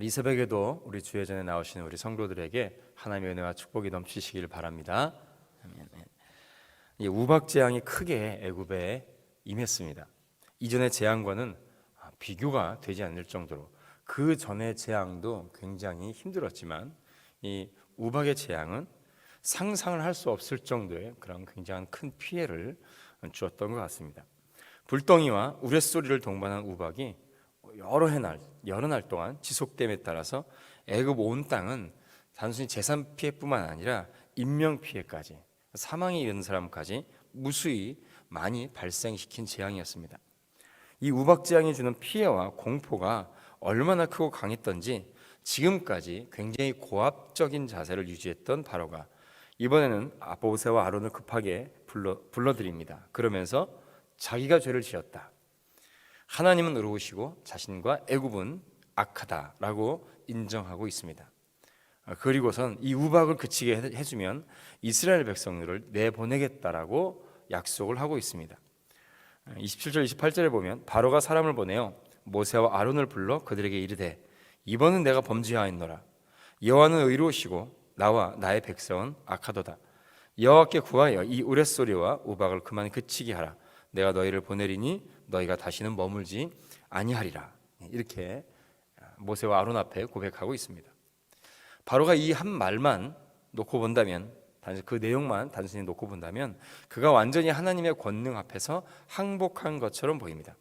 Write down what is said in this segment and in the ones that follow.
이 새벽에도 우리 주의 전에 나오시는 우리 성도들에게 하나님의 은혜와 축복이 넘치시길 바랍니다. 아멘. 우박 재앙이 크게 애굽에 임했습니다. 이전의 재앙과는 비교가 되지 않을 정도로 그 전의 재앙도 굉장히 힘들었지만 이 우박의 재앙은 상상을 할 수 없을 정도의 그런 굉장한 큰 피해를 주었던 것 같습니다. 불덩이와 우레소리를 동반한 우박이 여러 날 동안 지속됨에 따라서 애굽 온 땅은 단순히 재산 피해뿐만 아니라 인명 피해까지, 사망에 이르는 사람까지 무수히 많이 발생시킨 재앙이었습니다. 이 우박 재앙이 주는 피해와 공포가 얼마나 크고 강했던지 지금까지 굉장히 고압적인 자세를 유지했던 바로가 이번에는 모세와 아론을 급하게 불러드립니다. 그러면서 자기가 죄를 지었다, 하나님은 의로우시고 자신과 애굽은 악하다라고 인정하고 있습니다. 그리고선 이 우박을 그치게 해주면 이스라엘 백성들을 내보내겠다라고 약속을 하고 있습니다. 27절 28절에 보면 바로가 사람을 보내어 모세와 아론을 불러 그들에게 이르되 이번은 내가 범죄하였노라. 여호와는 의로우시고 나와 나의 백성은 악하도다. 여호와께 구하여 이 우레소리와 우박을 그만 그치게 하라. 내가 너희를 보내리니 너희가 다시는 머물지 아니하리라. 이렇게 모세와 아론 앞에 고백하고 있습니다. 바로가 이 한 말만 놓고 본다면, 그 내용만 단순히 놓고 본다면 그가 완전히 하나님의 권능 앞에서 항복한 것처럼 보입니다.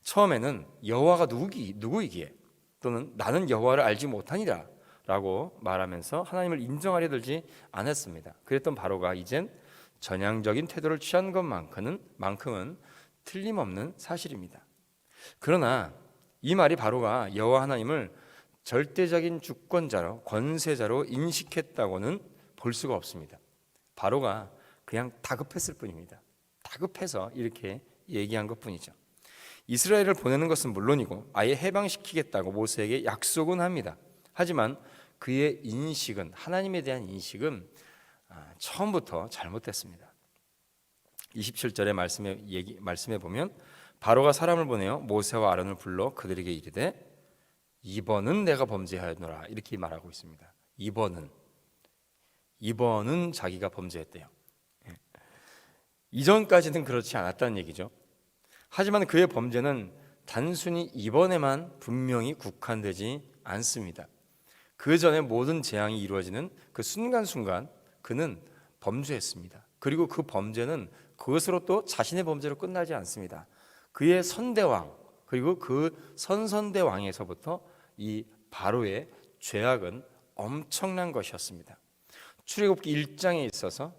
처음에는 여호와가 누구이기에, 또는 나는 여호와를 알지 못하니라 라고 말하면서 하나님을 인정하려 들지 않았습니다. 그랬던 바로가 이젠 전향적인 태도를 취한 것만큼은 틀림없는 사실입니다. 그러나 이 말이 바로가 여호와 하나님을 절대적인 주권자로, 권세자로 인식했다고는 볼 수가 없습니다. 바로가 그냥 다급했을 뿐입니다. 다급해서 이렇게 얘기한 것뿐이죠. 이스라엘을 보내는 것은 물론이고 아예 해방시키겠다고 모세에게 약속은 합니다. 하지만 그의 인식은, 하나님에 대한 인식은 처음부터 잘못됐습니다. 27절의 말씀에 보면 바로가 사람을 보내어 모세와 아론을 불러 그들에게 이르되 이번은 내가 범죄하였노라 이렇게 말하고 있습니다. 이번은 자기가 범죄했대요. 이전까지는 그렇지 않았다는 얘기죠. 하지만 그의 범죄는 단순히 이번에만 분명히 국한되지 않습니다. 그 전에 모든 재앙이 이루어지는 그 순간순간 그는 범죄했습니다. 그리고 그 범죄는 그것으로 또 자신의 범죄로 끝나지 않습니다. 그의 선대왕, 그리고 그 선선대왕에서부터 이 바로의 죄악은 엄청난 것이었습니다. 출애굽기 1장에 있어서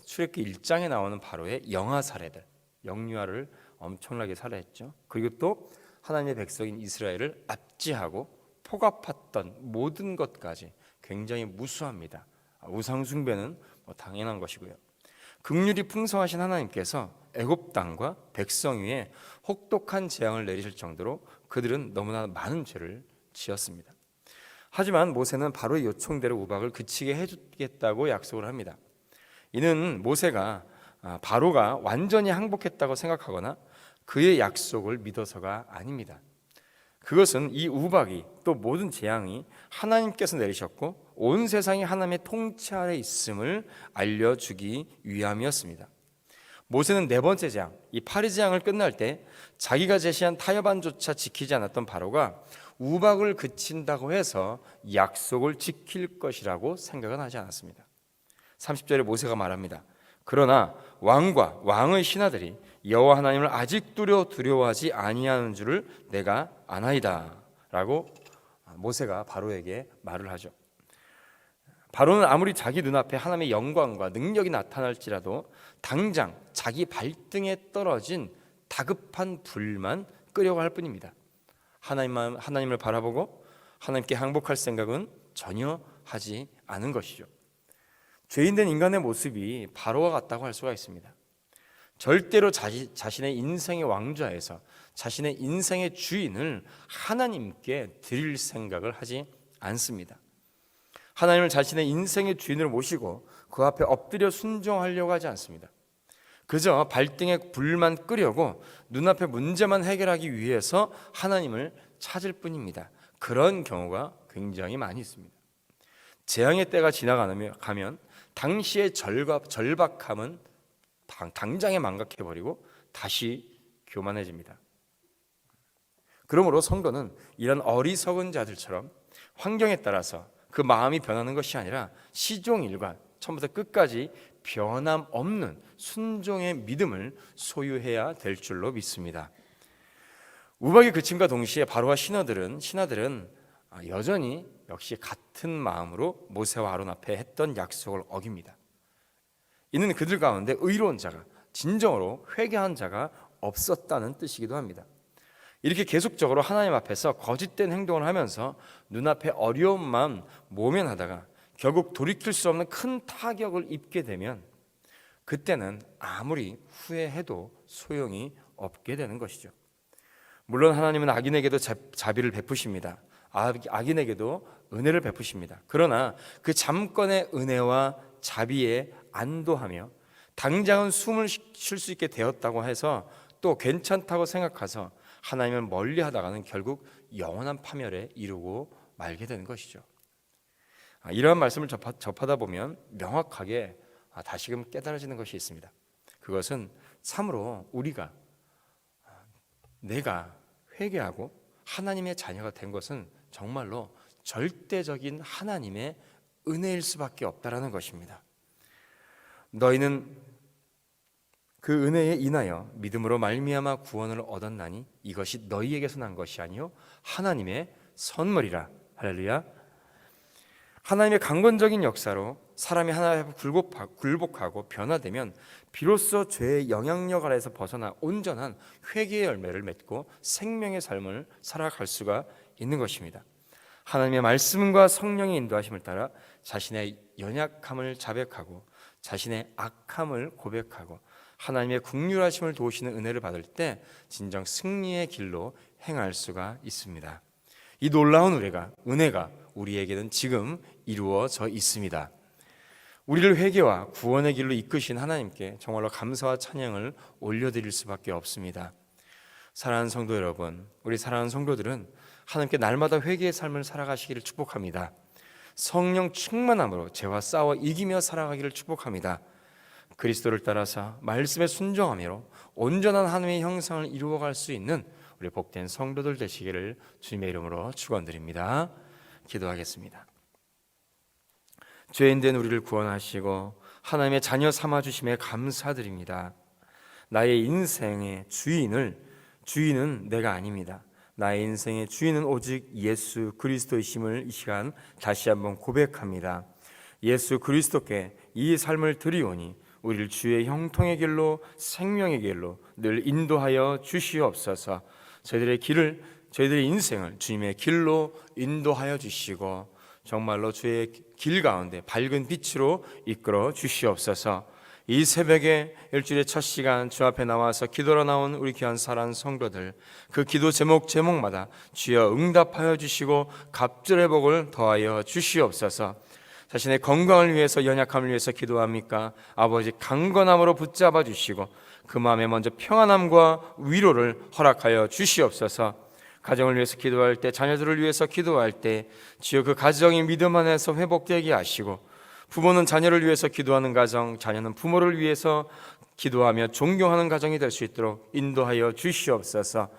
출애굽기 1장에 나오는 바로의 영아 살해들, 영유아를 엄청나게 살해했죠. 그리고 또 하나님의 백성인 이스라엘을 압제하고 포갑했던 모든 것까지 굉장히 무수합니다. 우상 숭배는 당연한 것이고요. 긍휼이 풍성하신 하나님께서 애굽 땅과 백성 위에 혹독한 재앙을 내리실 정도로 그들은 너무나 많은 죄를 지었습니다. 하지만 모세는 바로의 요청대로 우박을 그치게 해주겠다고 약속을 합니다. 이는 모세가 바로가 완전히 항복했다고 생각하거나 그의 약속을 믿어서가 아닙니다. 그것은 이 우박이, 또 모든 재앙이 하나님께서 내리셨고 온 세상이 하나님의 통치 아래 있음을 알려주기 위함이었습니다. 모세는 네 번째 재앙, 이 파리 재앙을 끝날 때 자기가 제시한 타협안조차 지키지 않았던 바로가 우박을 그친다고 해서 약속을 지킬 것이라고 생각은 하지 않았습니다. 30절에 모세가 말합니다. 그러나 왕과 왕의 신하들이 여호와 하나님을 아직 두려워하지 아니하는 줄을 내가 아나이다 라고 모세가 바로에게 말을 하죠. 바로는 아무리 자기 눈앞에 하나님의 영광과 능력이 나타날지라도 당장 자기 발등에 떨어진 다급한 불만 끄려고 할 뿐입니다. 하나님을 바라보고 하나님께 항복할 생각은 전혀 하지 않은 것이죠. 죄인된 인간의 모습이 바로와 같다고 할 수가 있습니다. 절대로 자신의 인생의 왕좌에서 자신의 인생의 주인을 하나님께 드릴 생각을 하지 않습니다. 하나님을 자신의 인생의 주인을 모시고 그 앞에 엎드려 순종하려고 하지 않습니다. 그저 발등에 불만 끄려고 눈앞의 문제만 해결하기 위해서 하나님을 찾을 뿐입니다. 그런 경우가 굉장히 많이 있습니다. 재앙의 때가 지나가면 당시의 절박함은 당장에 망각해버리고 다시 교만해집니다. 그러므로 성도는 이런 어리석은 자들처럼 환경에 따라서 그 마음이 변하는 것이 아니라 시종일관 처음부터 끝까지 변함없는 순종의 믿음을 소유해야 될 줄로 믿습니다. 우박이 그침과 동시에 바로와 신하들은 여전히 역시 같은 마음으로 모세와 아론 앞에 했던 약속을 어깁니다. 이는 그들 가운데 의로운 자가, 진정으로 회개한 자가 없었다는 뜻이기도 합니다. 이렇게 계속적으로 하나님 앞에서 거짓된 행동을 하면서 눈앞에 어려움만 모면하다가 결국 돌이킬 수 없는 큰 타격을 입게 되면 그때는 아무리 후회해도 소용이 없게 되는 것이죠. 물론 하나님은 악인에게도 자비를 베푸십니다. 악인에게도 은혜를 베푸십니다. 그러나 그 잠깐의 은혜와 자비에 안도하며 당장은 숨을 쉴 수 있게 되었다고 해서 또 괜찮다고 생각해서 하나님을 멀리하다가는 결국 영원한 파멸에 이르고 말게 되는 것이죠. 이러한 말씀을 접하다 보면 명확하게 다시금 깨달아지는 것이 있습니다. 그것은 참으로 내가 회개하고 하나님의 자녀가 된 것은 정말로 절대적인 하나님의 은혜일 수밖에 없다라는 것입니다. 너희는 그 은혜에 인하여 믿음으로 말미암아 구원을 얻었나니 이것이 너희에게서 난 것이 아니요 하나님의 선물이라. 할렐루야. 하나님의 강권적인 역사로 사람이 하나님 앞에 굴복하고 변화되면 비로소 죄의 영향력 아래에서 벗어나 온전한 회개의 열매를 맺고 생명의 삶을 살아갈 수가 있는 것입니다. 하나님의 말씀과 성령의 인도하심을 따라 자신의 연약함을 자백하고 자신의 악함을 고백하고 하나님의 긍휼하심을 도우시는 은혜를 받을 때 진정 승리의 길로 행할 수가 있습니다. 이 놀라운 은혜가 우리에게는 지금 이루어져 있습니다. 우리를 회개와 구원의 길로 이끄신 하나님께 정말로 감사와 찬양을 올려드릴 수밖에 없습니다. 사랑하는 성도 여러분, 우리 사랑하는 성도들은 하나님께 날마다 회개의 삶을 살아가시기를 축복합니다. 성령 충만함으로 죄와 싸워 이기며 살아가기를 축복합니다. 그리스도를 따라서 말씀에 순종하며 온전한 하나님의 형상을 이루어갈 수 있는 우리 복된 성도들 되시기를 주님의 이름으로 축원드립니다. 기도하겠습니다. 죄인된 우리를 구원하시고 하나님의 자녀 삼아주심에 감사드립니다. 나의 인생의 주인은 내가 아닙니다. 나의 인생의 주인은 오직 예수 그리스도이심을 이 시간 다시 한번 고백합니다. 예수 그리스도께 이 삶을 드리오니 우리를 주의 형통의 길로 생명의 길로 늘 인도하여 주시옵소서. 저희들의 인생을 주님의 길로 인도하여 주시고 정말로 주의 길 가운데 밝은 빛으로 이끌어 주시옵소서. 이 새벽에 일주일의 첫 시간 주 앞에 나와서 기도로 나온 우리 귀한 사랑하는 성도들, 그 기도 제목마다 주여 응답하여 주시고 갑절의 복을 더하여 주시옵소서. 자신의 건강을 위해서, 연약함을 위해서 기도합니까? 아버지 강건함으로 붙잡아 주시고 그 마음에 먼저 평안함과 위로를 허락하여 주시옵소서. 가정을 위해서 기도할 때, 자녀들을 위해서 기도할 때 주여 그 가정이 믿음 안에서 회복되게 하시고, 부모는 자녀를 위해서 기도하는 가정, 자녀는 부모를 위해서 기도하며 존경하는 가정이 될 수 있도록 인도하여 주시옵소서.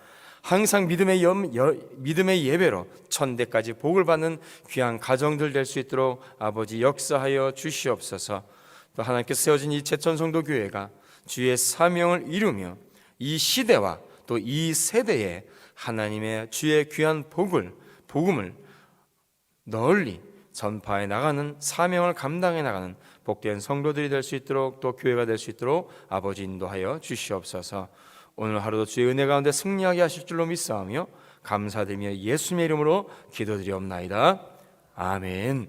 항상 믿음의 예배로 천대까지 복을 받는 귀한 가정들 될 수 있도록 아버지 역사하여 주시옵소서. 또 하나님께서 세워진 이 제천성도교회가 주의 사명을 이루며 이 시대와 또 이 세대에 하나님의 주의 귀한 복음을 널리 전파해 나가는 사명을 감당해 나가는 복된 성도들이 될 수 있도록, 또 교회가 될 수 있도록 아버지 인도하여 주시옵소서. 오늘 하루도 주의 은혜 가운데 승리하게 하실 줄로 믿사오며 감사드리며 예수님의 이름으로 기도드리옵나이다. 아멘.